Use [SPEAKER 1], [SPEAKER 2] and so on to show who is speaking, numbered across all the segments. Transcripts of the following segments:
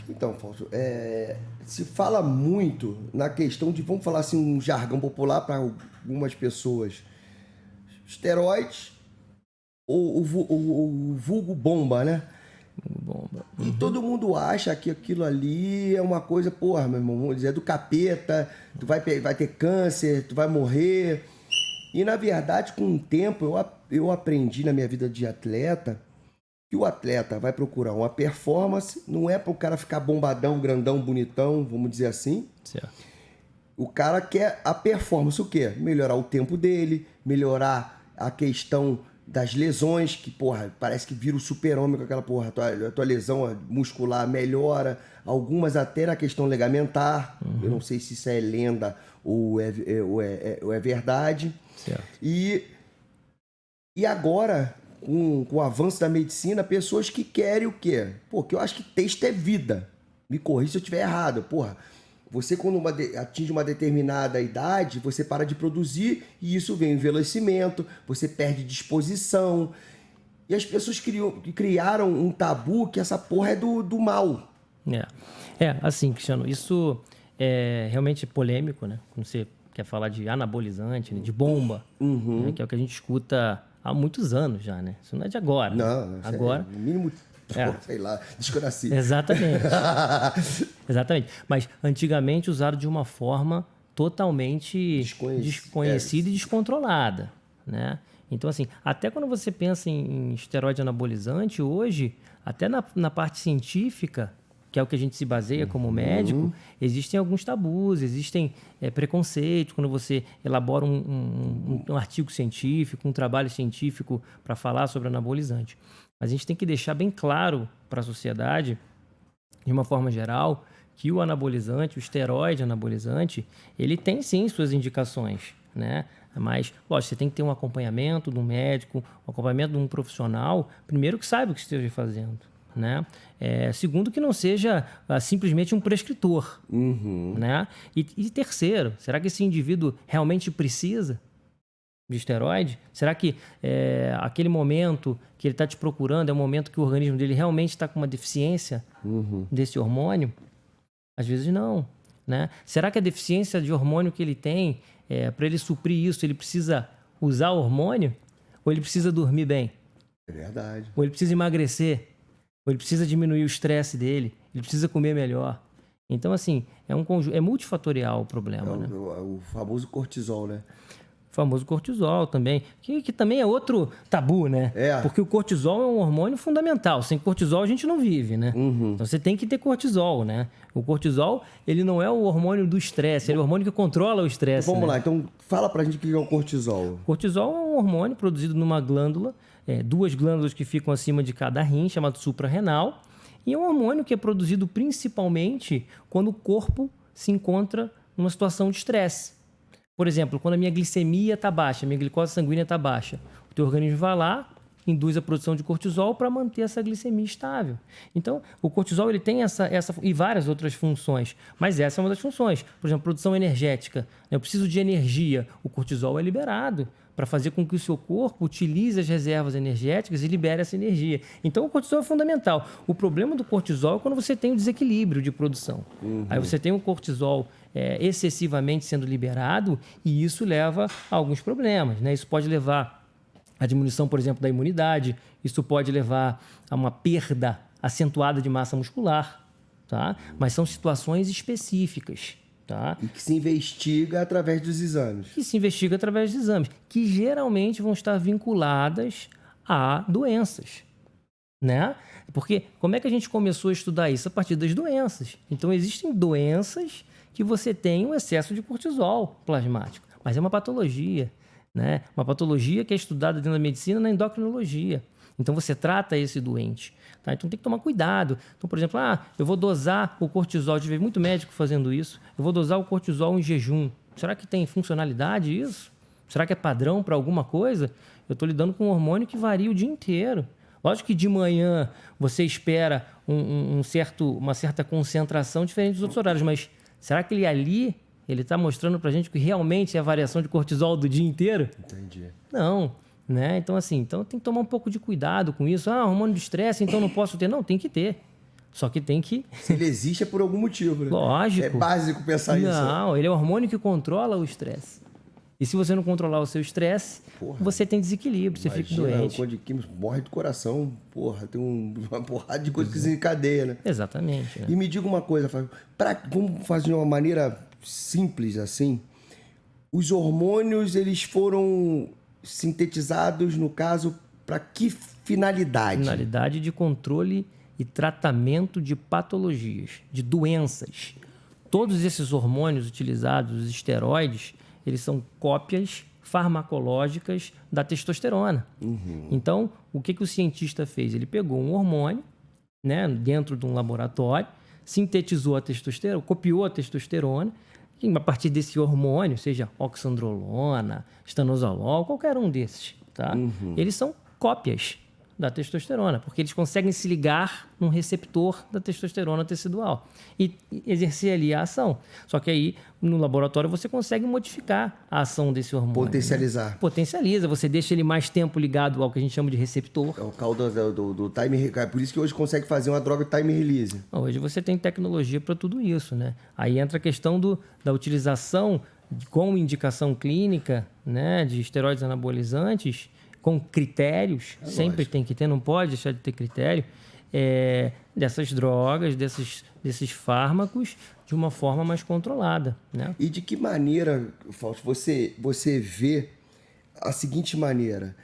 [SPEAKER 1] Então, Fausto, se fala muito na questão de, vamos falar assim, um jargão popular para algumas pessoas, esteroides ou o vulgo bomba, né?
[SPEAKER 2] Bomba.
[SPEAKER 1] E todo mundo acha que aquilo ali é uma coisa, porra, meu irmão, vamos dizer, é do capeta, tu vai ter câncer, tu vai morrer. E, na verdade, com o tempo, eu aprendi na minha vida de atleta que o atleta vai procurar uma performance, não é para o cara ficar bombadão, grandão, bonitão, vamos dizer assim.
[SPEAKER 2] Certo.
[SPEAKER 1] O cara quer a performance, o quê? Melhorar o tempo dele, melhorar a questão das lesões, que, porra, parece que vira o super-homem com aquela porra. A tua lesão muscular melhora, algumas até na questão ligamentar. Eu não sei se isso é lenda ou é verdade.
[SPEAKER 2] Certo.
[SPEAKER 1] E agora, com o avanço da medicina, pessoas que querem o quê? Pô, que eu acho que texto é vida. Me corrija se eu estiver errado. Porra, você quando atinge uma determinada idade, você para de produzir e isso vem o envelhecimento, você perde disposição. E as pessoas criaram um tabu que essa porra é do mal.
[SPEAKER 2] Assim, Cristiano, isso é realmente polêmico, né? Quando você quer falar de anabolizante, né? De bomba, né? Que é o que a gente escuta há muitos anos já, né? Isso não é de agora.
[SPEAKER 1] Não,
[SPEAKER 2] né? Agora,
[SPEAKER 1] no mínimo, sei lá, desde que eu nasci.
[SPEAKER 2] Exatamente. Exatamente. Mas antigamente usaram de uma forma totalmente desconhecida e descontrolada, né? Então, assim, até quando você pensa em esteroide anabolizante, hoje, até na parte científica, que é o que a gente se baseia como médico, existem alguns tabus, existem preconceitos quando você elabora um artigo científico, um trabalho científico para falar sobre anabolizante. Mas a gente tem que deixar bem claro para a sociedade, de uma forma geral, que o anabolizante, o esteroide anabolizante, ele tem sim suas indicações, né? Mas, lógico, você tem que ter um acompanhamento de um médico, um acompanhamento de um profissional, primeiro que saiba o que esteja fazendo, né? Segundo, que não seja simplesmente um prescritor, né? E terceiro, será que esse indivíduo realmente precisa de esteroide? Será que aquele momento que ele está te procurando é o momento que o organismo dele realmente está com uma deficiência desse hormônio? Às vezes não, né? Será que a deficiência de hormônio que ele tem, para ele suprir isso, ele precisa usar hormônio? Ou ele precisa dormir bem?
[SPEAKER 1] É verdade.
[SPEAKER 2] Ou ele precisa emagrecer? Ou ele precisa diminuir o estresse dele? Ele precisa comer melhor? Então, assim, é multifatorial o problema, né?
[SPEAKER 1] O famoso cortisol, né?
[SPEAKER 2] O famoso cortisol também, que também é outro tabu, né? Porque o cortisol é um hormônio fundamental. Sem cortisol a gente não vive, né? Então você tem que ter cortisol, né? O cortisol, ele não é o hormônio do estresse, ele é o hormônio que controla o estresse.
[SPEAKER 1] Vamos lá, então fala pra gente o que é o cortisol.
[SPEAKER 2] O cortisol é um hormônio produzido numa glândula, duas glândulas que ficam acima de cada rim, chamado suprarrenal, e é um hormônio que é produzido principalmente quando o corpo se encontra numa situação de estresse. Por exemplo, quando a minha glicemia está baixa, a minha glicose sanguínea está baixa, o teu organismo vai lá, induz a produção de cortisol para manter essa glicemia estável. Então, o cortisol ele tem essa e várias outras funções, mas essa é uma das funções. Por exemplo, produção energética. Eu preciso de energia. O cortisol é liberado para fazer com que o seu corpo utilize as reservas energéticas e libere essa energia. Então, o cortisol é fundamental. O problema do cortisol é quando você tem um desequilíbrio de produção. Aí você tem o cortisol excessivamente sendo liberado e isso leva a alguns problemas, né? Isso pode levar à diminuição, por exemplo, da imunidade, isso pode levar a uma perda acentuada de massa muscular, tá? Mas são situações específicas, tá?
[SPEAKER 1] E que se investiga através dos exames.
[SPEAKER 2] Que se investiga através dos exames, que geralmente vão estar vinculadas a doenças, né? Porque como é que a gente começou a estudar isso? A partir das doenças. Então, existem doenças que você tem um excesso de cortisol plasmático, mas é uma patologia, né? Uma patologia que é estudada dentro da medicina na endocrinologia. Então, você trata esse doente, tá? Então, tem que tomar cuidado. Então, por exemplo, eu vou dosar o cortisol. Eu tive muito médico fazendo isso. Eu vou dosar o cortisol em jejum. Será que tem funcionalidade isso? Será que é padrão para alguma coisa? Eu estou lidando com um hormônio que varia o dia inteiro. Lógico que de manhã você espera uma certa concentração diferente dos outros horários, mas será que ele está mostrando para a gente que realmente é a variação de cortisol do dia inteiro?
[SPEAKER 1] Entendi.
[SPEAKER 2] Não, né? Então, assim, tem que tomar um pouco de cuidado com isso. Hormônio de estresse, então não posso ter. Não, tem que ter. Só que tem que...
[SPEAKER 1] Se ele existe é por algum motivo, né?
[SPEAKER 2] Lógico.
[SPEAKER 1] É básico pensar isso.
[SPEAKER 2] Não, ele é o hormônio que controla o estresse. E se você não controlar o seu estresse, você tem desequilíbrio, você fica doente.
[SPEAKER 1] Quando de química morre do coração, tem uma porrada de coisa que se encadeia, né?
[SPEAKER 2] Exatamente. Né?
[SPEAKER 1] E me diga uma coisa, Fábio, vamos fazer de uma maneira simples assim. Os hormônios, eles foram sintetizados, no caso, para que finalidade?
[SPEAKER 2] Finalidade de controle e tratamento de patologias, de doenças. Todos esses hormônios utilizados, os esteroides, eles são cópias farmacológicas da testosterona. Então, o que o cientista fez? Ele pegou um hormônio, né, dentro de um laboratório, sintetizou a testosterona, copiou a testosterona, e a partir desse hormônio, seja oxandrolona, estanozolol, qualquer um desses, tá? Eles são cópias da testosterona, porque eles conseguem se ligar num receptor da testosterona tecidual e exercer ali a ação. Só que aí, no laboratório, você consegue modificar a ação desse hormônio.
[SPEAKER 1] Potencializar.
[SPEAKER 2] Né? Potencializa, você deixa ele mais tempo ligado ao que a gente chama de receptor.
[SPEAKER 1] É o caldo do time release. É por isso que hoje consegue fazer uma droga time release.
[SPEAKER 2] Hoje você tem tecnologia para tudo isso, né? Aí entra a questão da utilização com indicação clínica, né, de esteroides anabolizantes, com critérios, sempre tem que ter, não pode deixar de ter critério, dessas drogas, desses fármacos, de uma forma mais controlada. Né?
[SPEAKER 1] E de que maneira, Fausto, você vê a seguinte maneira?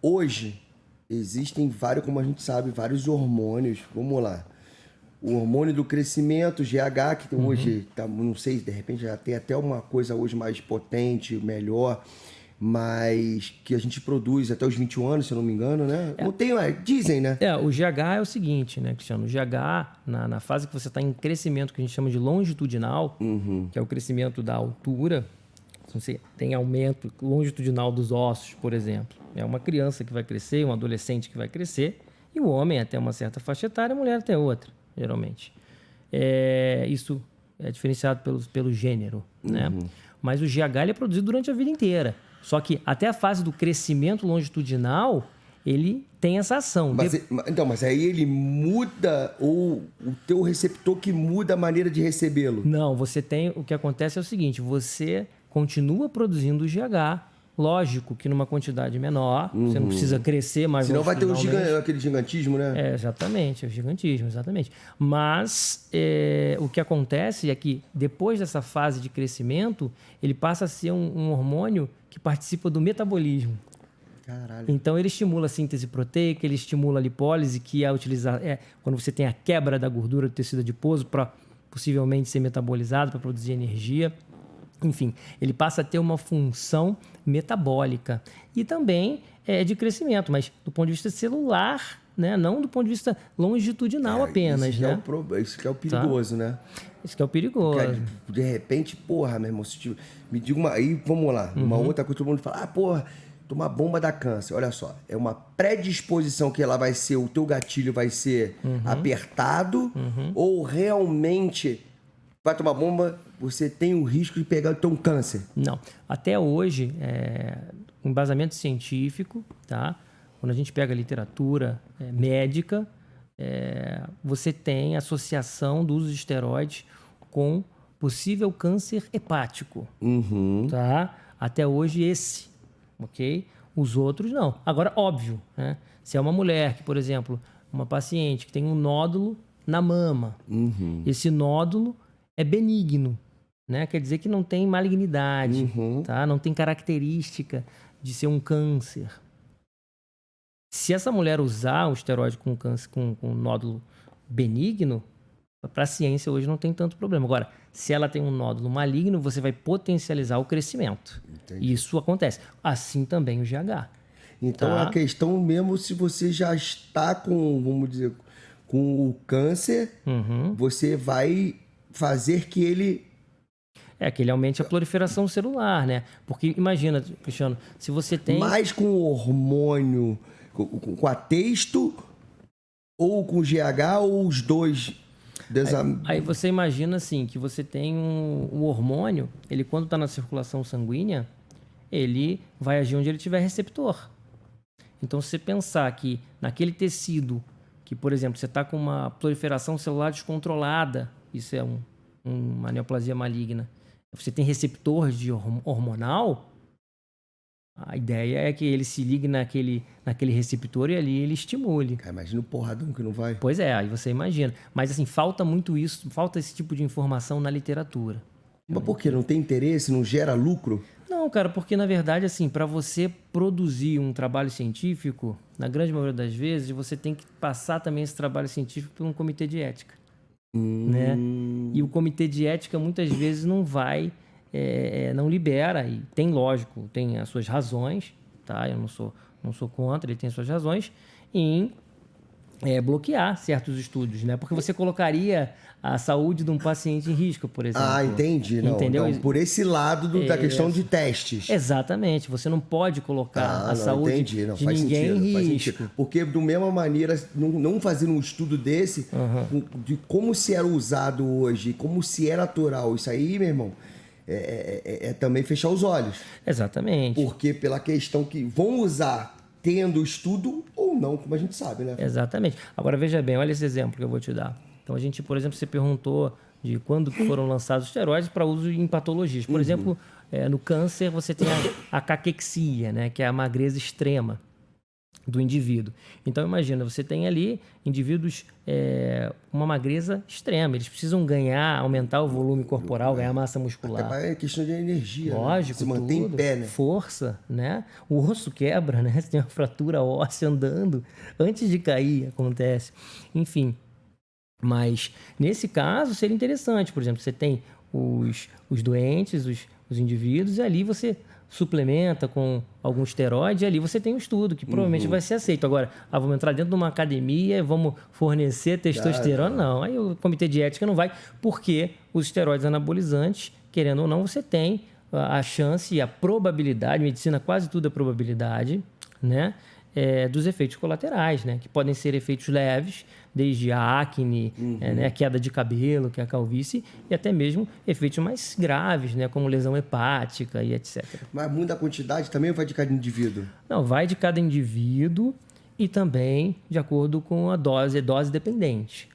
[SPEAKER 1] Hoje existem vários, como a gente sabe, vários hormônios. Vamos lá. O hormônio do crescimento, GH, que hoje, não sei, de repente já tem até uma coisa hoje mais potente, melhor, mas que a gente produz até os 21 anos, se eu não me engano, né? Não tem, dizem, né?
[SPEAKER 2] O GH é o seguinte, né, Cristiano? O GH, na fase que você está em crescimento, que a gente chama de longitudinal, que é o crescimento da altura, você tem aumento longitudinal dos ossos, por exemplo. É uma criança que vai crescer, um adolescente que vai crescer, e o homem até uma certa faixa etária, a mulher até outra, geralmente. Isso é diferenciado pelo gênero, né? Mas o GH ele é produzido durante a vida inteira. Só que até a fase do crescimento longitudinal, ele tem essa ação.
[SPEAKER 1] Mas aí ele muda, ou o teu receptor que muda a maneira de recebê-lo?
[SPEAKER 2] Não, o que acontece é o seguinte, você continua produzindo o GH, lógico que numa quantidade menor, você não precisa crescer mais.
[SPEAKER 1] Senão vai ter aquele gigantismo, né?
[SPEAKER 2] Exatamente, o gigantismo, exatamente. Mas o que acontece é que depois dessa fase de crescimento, ele passa a ser um hormônio que participa do metabolismo.
[SPEAKER 1] Caralho.
[SPEAKER 2] Então ele estimula a síntese proteica, ele estimula a lipólise, que é utilizar quando você tem a quebra da gordura do tecido adiposo para possivelmente ser metabolizado, para produzir energia. Enfim, ele passa a ter uma função metabólica e também de crescimento, mas do ponto de vista celular, né? Não do ponto de vista longitudinal apenas.
[SPEAKER 1] Isso,
[SPEAKER 2] né?
[SPEAKER 1] Isso que é o perigoso, né?
[SPEAKER 2] Isso que é o perigoso.
[SPEAKER 1] Porque, de repente, meu irmão, me diga uma... Aí, vamos lá, uma outra coisa, todo mundo fala, tomar bomba dá câncer. Olha só, é uma predisposição que ela vai ser, o teu gatilho vai ser apertado, ou realmente vai tomar bomba, você tem o risco de pegar um câncer?
[SPEAKER 2] Não. Até hoje, embasamento científico, tá? Quando a gente pega a literatura médica, você tem associação do uso de esteroides com possível câncer hepático. Tá? Até hoje esse, ok? Os outros não. Agora, óbvio, né? Se é uma mulher que, por exemplo, uma paciente que tem um nódulo na mama, esse nódulo é benigno, né? Quer dizer que não tem malignidade, tá? Não tem característica de ser um câncer. Se essa mulher usar o esteroide com câncer, com um nódulo benigno, para a ciência hoje não tem tanto problema. Agora, se ela tem um nódulo maligno, você vai potencializar o crescimento. Entendi. Isso acontece. Assim também o GH.
[SPEAKER 1] Então, a questão mesmo, se você já está com, vamos dizer, com o câncer, você vai fazer que ele...
[SPEAKER 2] que ele aumente a proliferação celular, né? Porque imagina, Cristiano, se você tem...
[SPEAKER 1] Mais com o hormônio, com a testo, ou com o GH, ou os dois...
[SPEAKER 2] Aí você imagina assim, que você tem um hormônio, ele quando está na circulação sanguínea, ele vai agir onde ele tiver receptor. Então, se você pensar que naquele tecido que, por exemplo, você está com uma proliferação celular descontrolada, isso é uma neoplasia maligna, você tem receptor de hormonal, a ideia é que ele se ligue naquele receptor e ali ele estimule.
[SPEAKER 1] Cara, imagina o porradão que não vai.
[SPEAKER 2] Pois é, aí você imagina. Mas assim, falta muito isso, falta esse tipo de informação na literatura.
[SPEAKER 1] Mas por quê? Não tem interesse? Não gera lucro?
[SPEAKER 2] Não, cara, porque na verdade, assim, para você produzir um trabalho científico, na grande maioria das vezes, você tem que passar também esse trabalho científico por um comitê de ética. Né? E o comitê de ética muitas vezes não vai, não libera, e tem, lógico, tem as suas razões, tá? Eu não sou contra, ele tem as suas razões, em bloquear certos estudos, né? Porque você colocaria a saúde de um paciente em risco, por exemplo.
[SPEAKER 1] Ah, entendi. Não,
[SPEAKER 2] entendeu?
[SPEAKER 1] Então, por esse lado da questão de testes.
[SPEAKER 2] Exatamente. Você não pode colocar a saúde de ninguém em risco.
[SPEAKER 1] Faz sentido. Porque, da mesma maneira, não fazer um estudo desse, de como se era usado hoje, como se é natural, isso aí, meu irmão, é também fechar os olhos.
[SPEAKER 2] Exatamente.
[SPEAKER 1] Porque pela questão que vão usar tendo estudo ou não, como a gente sabe, né?
[SPEAKER 2] Exatamente. Agora, veja bem, olha esse exemplo que eu vou te dar. Então, a gente, por exemplo, você perguntou de quando foram lançados os esteroides para uso em patologias. Por exemplo, no câncer, você tem a caquexia, né? Que é a magreza extrema do indivíduo. Então, imagina, você tem ali indivíduos uma magreza extrema. Eles precisam aumentar o volume corporal, ganhar massa muscular.
[SPEAKER 1] Até é questão de energia.
[SPEAKER 2] Lógico,
[SPEAKER 1] né? Se manter em pé, né?
[SPEAKER 2] Força, né? O osso quebra, né? Você tem uma fratura óssea andando. Antes de cair, acontece. Enfim. Mas, nesse caso, seria interessante. Por exemplo, você tem os doentes, os indivíduos, e ali você suplementa com algum esteroide, e ali você tem um estudo que provavelmente vai ser aceito. Agora, vamos entrar dentro de uma academia, vamos fornecer testosterona? Não. Aí o comitê de ética não vai, porque os esteroides anabolizantes, querendo ou não, você tem a chance e a probabilidade, medicina quase tudo é probabilidade, né? Dos efeitos colaterais, né? Que podem ser efeitos leves, desde a acne, né? A queda de cabelo, que é a calvície, e até mesmo efeitos mais graves, né? Como lesão hepática e etc.
[SPEAKER 1] Mas muda a quantidade também ou vai de cada indivíduo?
[SPEAKER 2] Não, vai de cada indivíduo e também de acordo com a dose dependente.